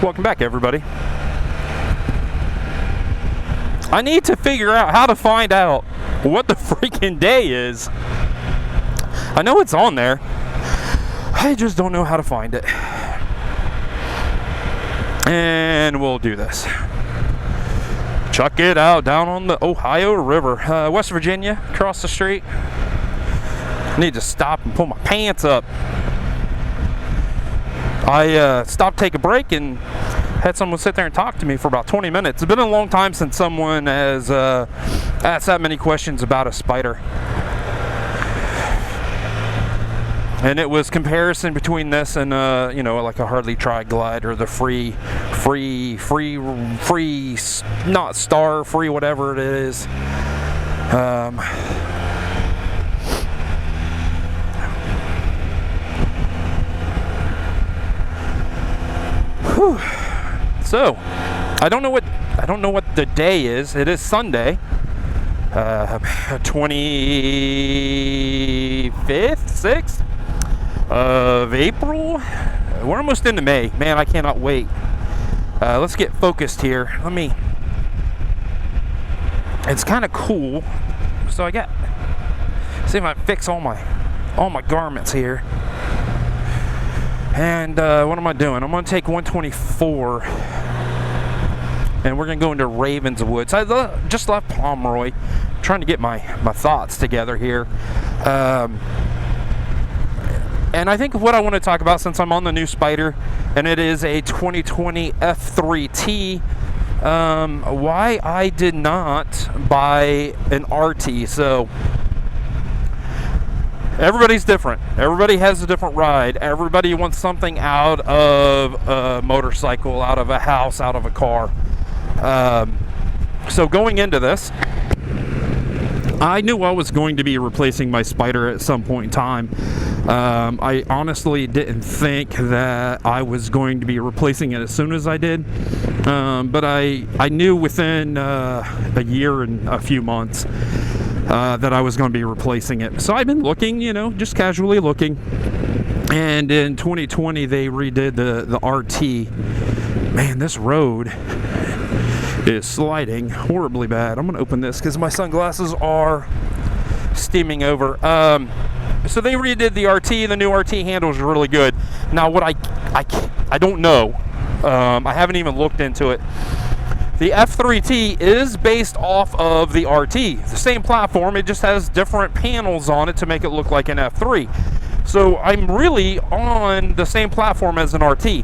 Welcome back, everybody. I need to figure out how to find out what the freaking day is. I know it's on there. I just don't know how to find it. And we'll do this. Chuck it out down on the Ohio River. West Virginia, across the street. Need to stop and pull my pants up. I stopped, take a break, and had someone sit there and talk to me for about 20 minutes. It's been a long time since someone has asked that many questions about a Spyder. And it was comparison between this and like a Harley Tri-Glide or the free, not Star, free whatever it is. So, I don't know what the day is. It is Sunday, 25th, 6th of April. We're almost into May. Man, I cannot wait. Let's get focused here. It's kind of cool. So see if I fix all my garments here. And what am I doing? I'm going to take 124 and we're going to go into Ravenswood. So I just left Pomeroy, trying to get my thoughts together here. And I think what I want to talk about, since I'm on the new Spyder, and it is a 2020 F3T, why I did not buy an RT. So everybody's different. Everybody has a different ride. Everybody wants something out of a motorcycle, out of a house, out of a car. So going into this, I knew I was going to be replacing my Spyder at some point in time. I honestly didn't think that I was going to be replacing it as soon as I did. But I knew within a year and a few months that I was going to be replacing it. So I've been looking, just casually looking. And in 2020, they redid the RT. Man, this road is sliding horribly bad. I'm going to open this because my sunglasses are steaming over. So they redid the RT. The new RT handles are really good. Now, what I don't know. I haven't even looked into it. The F3T is based off of the RT. The same platform, it just has different panels on it to make it look like an F3. So I'm really on the same platform as an RT.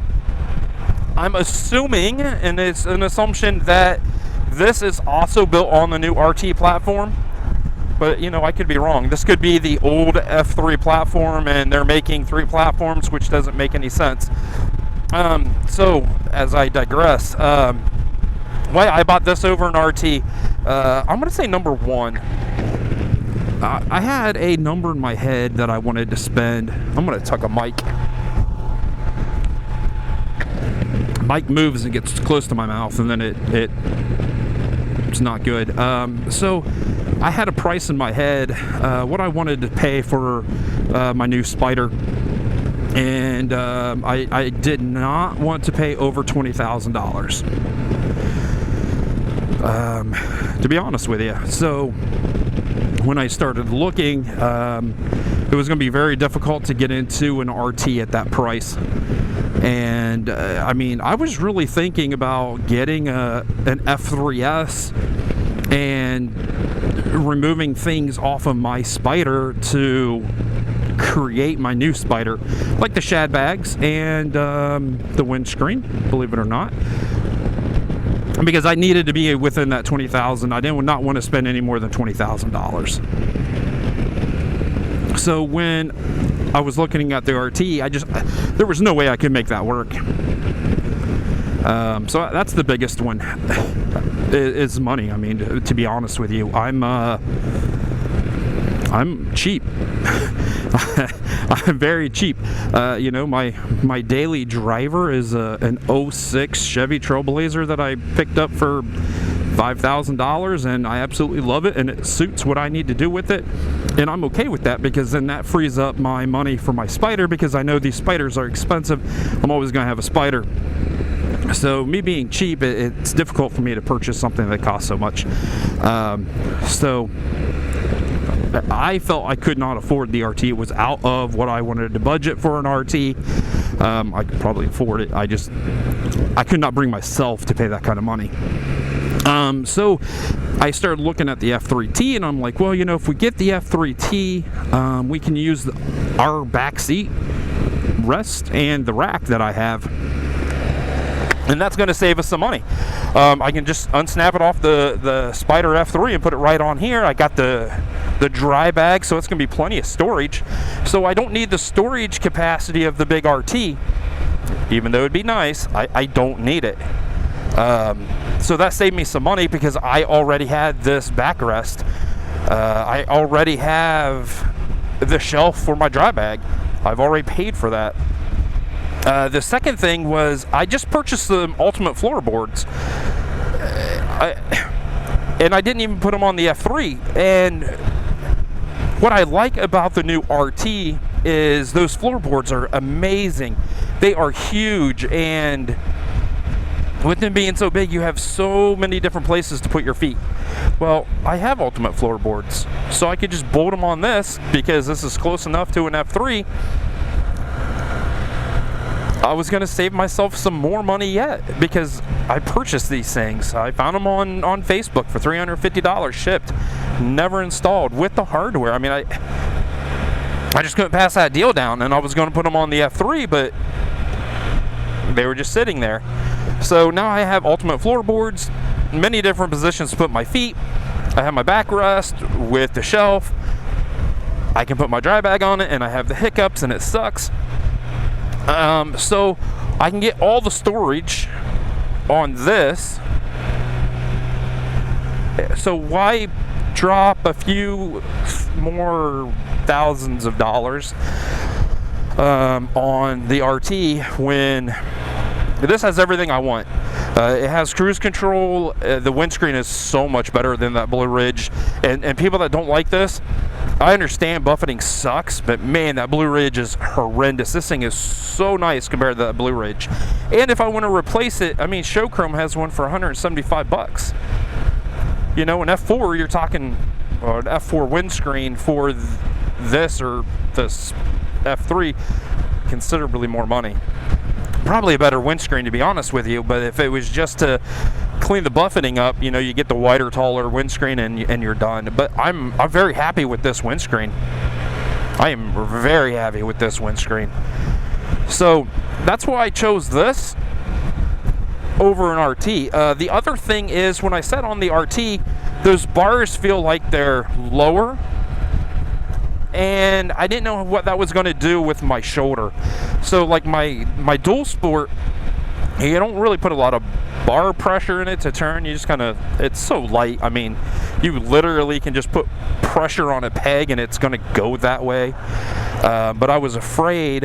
I'm assuming, and it's an assumption, that this is also built on the new RT platform. But, I could be wrong. This could be the old F3 platform, and they're making 3 platforms, which doesn't make any sense. So, as I digress, why I bought this over an RT, I'm going to say number 1. I had a number in my head that I wanted to spend. I'm going to tuck a mic. Mic moves and gets close to my mouth, and then it's not good. So I had a price in my head, what I wanted to pay for my new Spyder. And I did not want to pay over $20,000. To be honest with you. So when I started looking, it was going to be very difficult to get into an RT at that price. And I was really thinking about getting an F3S and removing things off of my Spyder to create my new Spyder, like the shad bags and the windscreen, believe it or not, because I needed to be within that $20,000. I did not want to spend any more than $20,000. So when I was looking at the RT, there was no way I could make that work. So that's the biggest one, is money. To be honest with you, I'm cheap. I'm very cheap. My daily driver is an 06 Chevy Trailblazer that I picked up for $5,000, and I absolutely love it, and it suits what I need to do with it, and I'm okay with that, because then that frees up my money for my Spyder, because I know these Spyders are expensive. I'm always going to have a Spyder. So me being cheap, it's difficult for me to purchase something that costs so much. So I felt I could not afford the RT. It was out of what I wanted to budget for an RT. I could probably afford it. I could not bring myself to pay that kind of money. So I started looking at the F3T, and I'm like, well, you know, if we get the F3T, we can use our back seat rest and the rack that I have, and that's going to save us some money. I can just unsnap it off the Spyder F3 and put it right on here. I got the dry bag, so it's going to be plenty of storage. So I don't need the storage capacity of the big RT, even though it'd be nice. I don't need it. So that saved me some money because I already had this backrest. I already have the shelf for my dry bag. I've already paid for that. The second thing was I just purchased the Ultimate floorboards. And I didn't even put them on the F3. And what I like about the new RT is those floorboards are amazing. They are huge, and with them being so big, you have so many different places to put your feet. Well, I have Ultimate floorboards, so I could just bolt them on this because this is close enough to an F3. I was going to save myself some more money yet because I purchased these things. I found them on Facebook for $350 shipped, never installed with the hardware. I mean, I just couldn't pass that deal down, and I was going to put them on the F3, but they were just sitting there. So now I have Ultimate floorboards, many different positions to put my feet. I have my backrest with the shelf. I can put my dry bag on it, and I have the hiccups, and it sucks. So I can get all the storage on this. So why drop a few more thousands of dollars on the RT when this has everything I want? It has cruise control. The windscreen is so much better than that Blue Ridge. And people that don't like this, I understand buffeting sucks, but man, that Blue Ridge is horrendous. This thing is so nice compared to that Blue Ridge. And if I want to replace it, I mean, Showchrome has one for $175. You know, an F4, you're talking an F4 windscreen for this or this F3, considerably more money. Probably a better windscreen, to be honest with you, but if it was just to clean the buffeting up, you know, you get the wider, taller windscreen and you're done. But I'm very happy with this windscreen. I am very happy with this windscreen. So that's why I chose this over an RT. The other thing is when I sat on the RT, those bars feel like they're lower, and I didn't know what that was going to do with my shoulder. So like my dual sport, you don't really put a lot of bar pressure in it to turn. You just kind of, it's so light. I mean, you literally can just put pressure on a peg and it's going to go that way. But I was afraid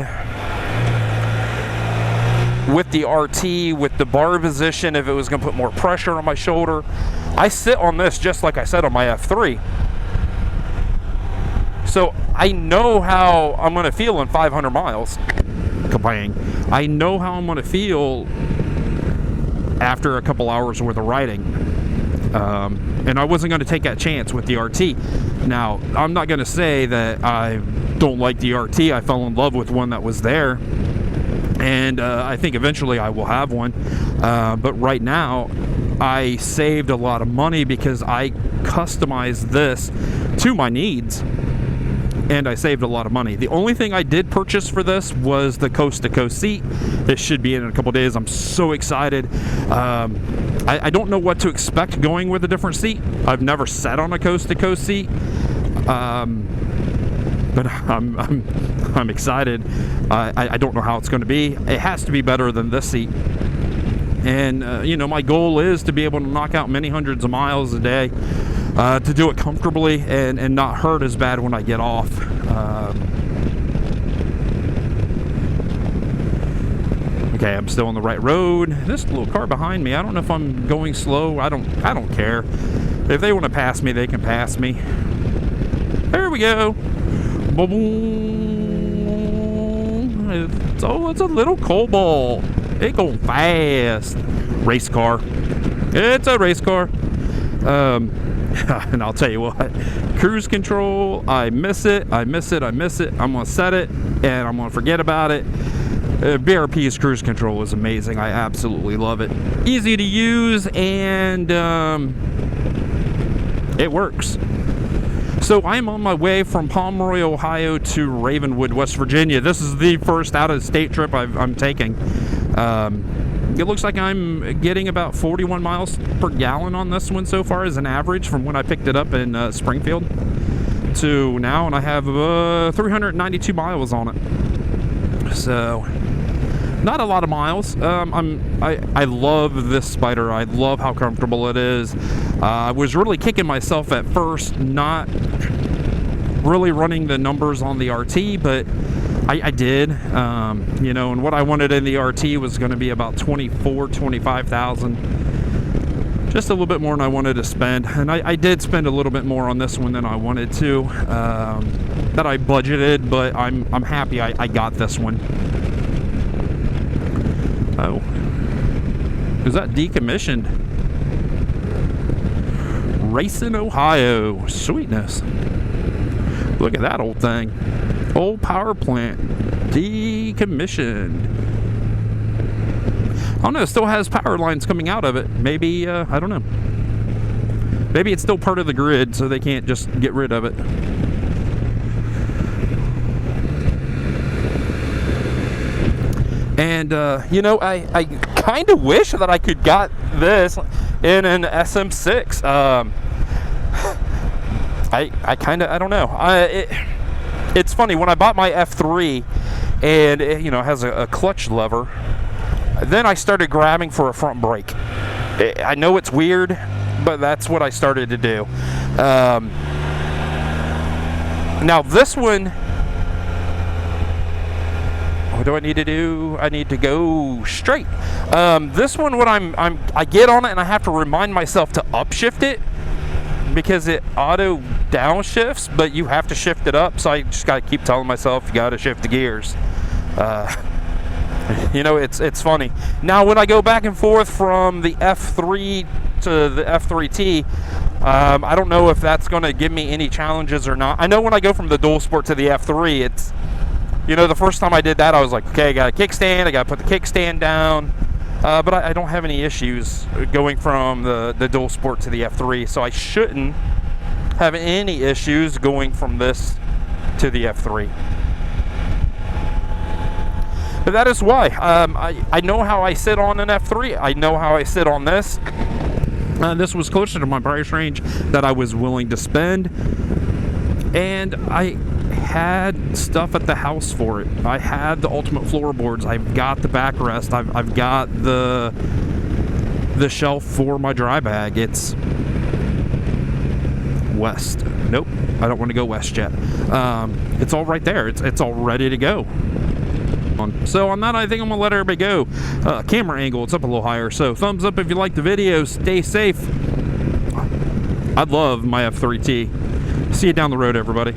with the RT, with the bar position, if it was going to put more pressure on my shoulder. I sit on this just like I said on my F3. So I know how I'm going to feel in 500 miles. Kabang. I know how I'm going to feel after a couple hours worth of riding. And I wasn't going to take that chance with the RT. Now, I'm not going to say that I don't like the RT. I fell in love with one that was there. And I think eventually I will have one. But right now, I saved a lot of money because I customized this to my needs. And I saved a lot of money. The only thing I did purchase for this was the coast-to-coast seat. It should be in a couple days. I'm so excited. I don't know what to expect going with a different seat. I've never sat on a coast-to-coast seat, but I'm excited. I don't know how it's going to be. It has to be better than this seat. And you know, my goal is to be able to knock out many hundreds of miles a day. To do it comfortably and not hurt as bad when I get off. Okay, I'm still on the right road. This little car behind me, I don't know if I'm going slow. I don't care. If they want to pass me, they can pass me. There we go. Boom. It's a little Cobalt. It going fast. Race car. It's a race car. And I'll tell you what, cruise control, I miss it. I'm gonna set it and I'm gonna forget about it. BRP's cruise control is amazing. I absolutely love it. Easy to use, and it works. So I'm on my way from Pomeroy, Ohio to Ravenwood, West Virginia. This is the first out-of-state trip I'm taking. It looks like I'm getting about 41 miles per gallon on this one so far as an average from when I picked it up in Springfield to now, and I have 392 miles on it. So not a lot of miles. I love this Spyder. I love how comfortable it is. I was really kicking myself at first not really running the numbers on the RT, but I did, you know, and what I wanted in the RT was going to be about 25,000, just a little bit more than I wanted to spend, and I did spend a little bit more on this one than I wanted to, that I budgeted, but I'm happy I got this one. Oh, is that decommissioned? Racing, Ohio, sweetness. Look at that old thing. Old power plant, decommissioned. I don't know, it still has power lines coming out of it. Maybe, I don't know. Maybe it's still part of the grid, so they can't just get rid of it. And, you know, I kind of wish that I could got this in an SM6. I don't know. It's funny, when I bought my F3 and it, you know, has a clutch lever, then I started grabbing for a front brake. I know it's weird, but that's what I started to do. Now this one, what do I need to do? I need to go straight. This one, when I get on it and I have to remind myself to upshift it, because it auto downshifts, but you have to shift it up, so I just got to keep telling myself you got to shift the gears. You know, it's funny. Now when I go back and forth from the F3 to the F3T, I don't know if that's going to give me any challenges or not. I know when I go from the dual sport to the F3, it's, you know, the first time I did that, I was like, okay, I got a kickstand, I got to put the kickstand down. But I don't have any issues going from the dual sport to the F3, so I shouldn't have any issues going from this to the F3. But that is why. I know how I sit on an F3. I know how I sit on this. This was closer to my price range that I was willing to spend. And I had stuff at the house for it. I had the ultimate floorboards. I've got the backrest. I've got the shelf for my dry bag. It's west. Nope, I don't want to go west yet. It's all right there. It's all ready to go. So on that, I think I'm gonna let everybody go. Camera angle, it's up a little higher. So thumbs up if you like the video. Stay safe. I love my F3T. See you down the road, everybody.